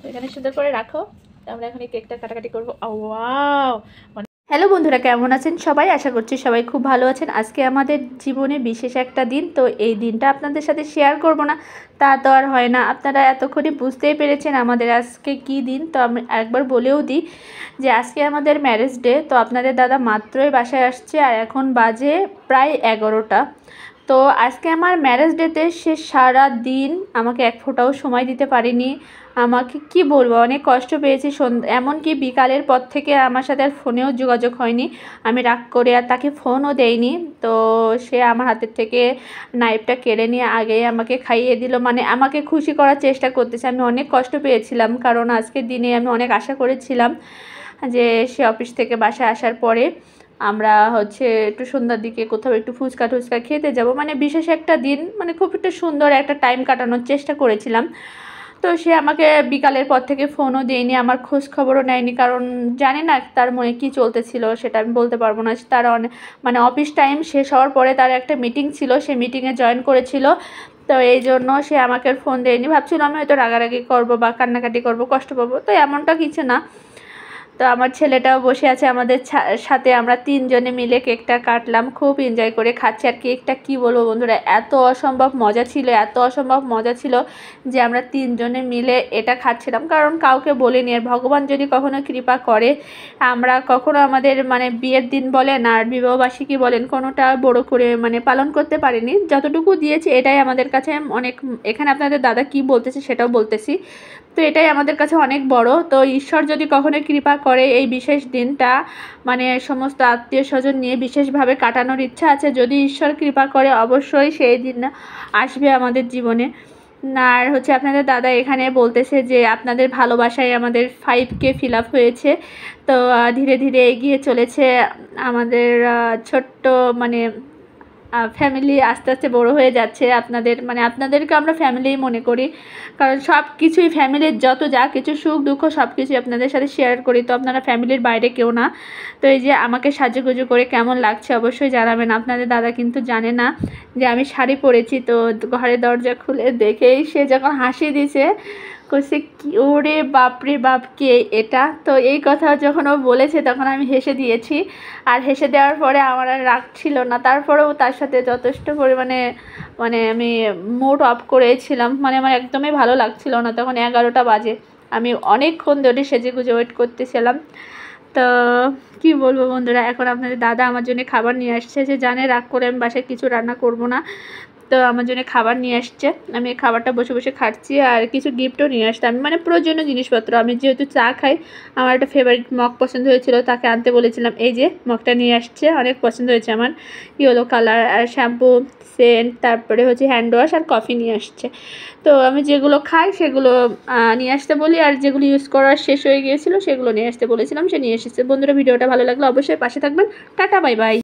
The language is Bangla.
এখানে সুন্দর করে রাখো। আমরা এখন এই কেকটা কাটাকাটি করবো। ওয়াও! হ্যালো বন্ধুরা, কেমন আছেন সবাই? আশা করছি সবাই খুব ভালো আছেন। আজকে আমাদের জীবনে বিশেষ একটা দিন, তো এই দিনটা আপনাদের সাথে শেয়ার করব না তা তো আর হয় না। আপনারা এতক্ষণে বুঝতেই পেরেছেন আমাদের আজকে কি দিন। তো আমি একবার বলেও দিই যে আজকে আমাদের ম্যারেজ ডে। তো আপনাদের দাদা মাত্রই বাসায় আসছে আর এখন বাজে প্রায় 11টা। তো আজকে আমার ম্যারেজ ডেতে সে সারা দিন আমাকে এক ফোঁটাও সময় দিতে পারেনি। আমাকে কি বলবো, অনেক কষ্ট পেয়েছি। এমনকি বিকালের পর থেকে আমার সাথে আর ফোনেও যোগাযোগ হয়নি। আমি রাগ করে আর তাকে ফোনও দেইনি। তো সে আমার হাতের থেকে নাইফটা কেড়ে নিয়ে আগেই আমাকে খাইয়ে দিল, মানে আমাকে খুশি করার চেষ্টা করতেছে। আমি অনেক কষ্ট পেয়েছিলাম, কারণ আজকের দিনে আমি অনেক আশা করেছিলাম যে সে অফিস থেকে বাসায় আসার পরে আমরা একটু সন্ধ্যার দিকে কোথাও একটু ফুচকা টুচকা খেতে যাব, মানে বিশেষ একটা দিন, মানে খুব একটা সুন্দর একটা টাইম কাটানোর চেষ্টা করেছিলাম। তো সে আমাকে বিকালের পর থেকে ফোনও দেয়নি, আমার খোঁজ খবরও নেয়নি, কারণ জানি না তার মনে কী চলতেছিল সেটা আমি বলতে পারবো না। তার মানে অফিস টাইম শেষ হওয়ার পরে তার একটা মিটিং ছিল, সে মিটিংয়ে জয়েন করেছিল। তো এই জন্য সে আমাকে ফোন দেয়নি। ভাবছিলাম আমি হয়তো রাগারাগি করবো বা কান্নাকাটি করবো, কষ্ট পাবো, তো এমনটা কিছু না। তো আমার ছেলেটাও বসে আছে আমাদের সাথে, আমরা তিনজনে মিলে কেকটা কাটলাম, খুব এনজয় করে খাচ্ছি। আর কেকটা কি বলবো বন্ধুরা, এত অসম্ভব মজা ছিল, এত অসম্ভব মজা ছিল যে আমরা তিনজনে মিলে এটা খাচ্ছিলাম, কারণ কাউকে বলিনি। আর ভগবান যদি কখনো কৃপা করে, আমরা কখনো আমাদের মানে বিয়ের দিন বলেন আর বিবাহবার্ষিকী বলেন কোনোটা বড় করে মানে পালন করতে পারিনি। যতটুকু দিয়েছি এটাই আমাদের কাছে অনেক। এখানে আপনাদের দাদা কি বলতেছে সেটাও বলতেছি। তো এটাই আমাদের কাছে অনেক বড়। তো ঈশ্বর যদি কখনো কৃপা করে এই বিশেষ দিনটা মানে সমস্ত আত্মীয় স্বজন নিয়ে বিশেষভাবে কাটানোর ইচ্ছা আছে, যদি ঈশ্বর কৃপা করে অবশ্যই সেই দিন আসবে আমাদের জীবনে। আর আপনাদের দাদা এখানে বলতেছে যে আপনাদের ভালোবাসায় আমাদের 5K ফিল আপ হয়েছে। তো ধীরে ধীরে এগিয়ে চলেছে আমাদের ছোট্ট মানে ফ্যামিলি, আস্তে আস্তে বড় হয়ে যাচ্ছে। আপনাদেরকে আমরা ফ্যামিলিই মনে করি, কারণ সব কিছুই ফ্যামিলির, যত যা কিছু সুখ দুঃখ সব কিছুই আপনাদের সাথে শেয়ার করি। তো আপনারা ফ্যামিলির বাইরে কেউ না। তো এই যে আমাকে সাজুগুজু করে কেমন লাগছে অবশ্যই জানাবেন। আপনাদের দাদা কিন্তু জানে না যে আমি শাড়ি পরেছি। তো ঘরের দরজা খুলে দেখেই সে যখন হাসি দিছে, কইছে কি ওরে বাপরে বাপ, কে এটা? তো এই কথা যখন ও বলেছে তখন আমি হেসে দিয়েছি। আর হেসে দেওয়ার পরে আমার আর রাগ ছিল না, তারপরেও তার সাথে যথেষ্ট পরিমাণে মানে আমি মুড অফ করেছিলাম, মানে আমার একদমই ভালো লাগছিল না। তখন 11টা বাজে, আমি অনেকক্ষণ ধরে সেজে গুজে ওয়েট করতেছিলাম। তো কি বলবো বন্ধুরা, এখন আপনাদের দাদা আমার জন্য খাবার নিয়ে আসছে। যে জানে রাগ করে আমি বাসায় কিছু রান্না করব না, তো আমার জন্য খাবার নিয়ে আসছে। আমি এই খাবারটা বসে বসে খাচ্ছি, আর কিছু গিফটও নিয়ে আসছে। আমি মানে প্রয়োজনীয় জিনিসপত্র, আমি যেহেতু চা খাই, আমার একটা ফেভারিট মগ পছন্দ হয়েছিল, তাকে আনতে বলেছিলাম। এই যে মগটা নিয়ে আসছে, অনেক পছন্দ হয়েছে আমার, ইয়েলো কালার। আর শ্যাম্পু, সেন্ট, তারপরে হ্যান্ড ওয়াশ আর কফি নিয়ে আসছে। তো আমি যেগুলো খাই সেগুলো নিয়ে আসতে বলি, আর যেগুলো ইউজ করার শেষ হয়ে গিয়েছিলো সেগুলো নিয়ে আসতে বলেছিলাম, সে নিয়ে এসেছে। বন্ধুরা, ভিডিওটা ভালো লাগলে অবশ্যই পাশে থাকবেন। Tata, bye bye.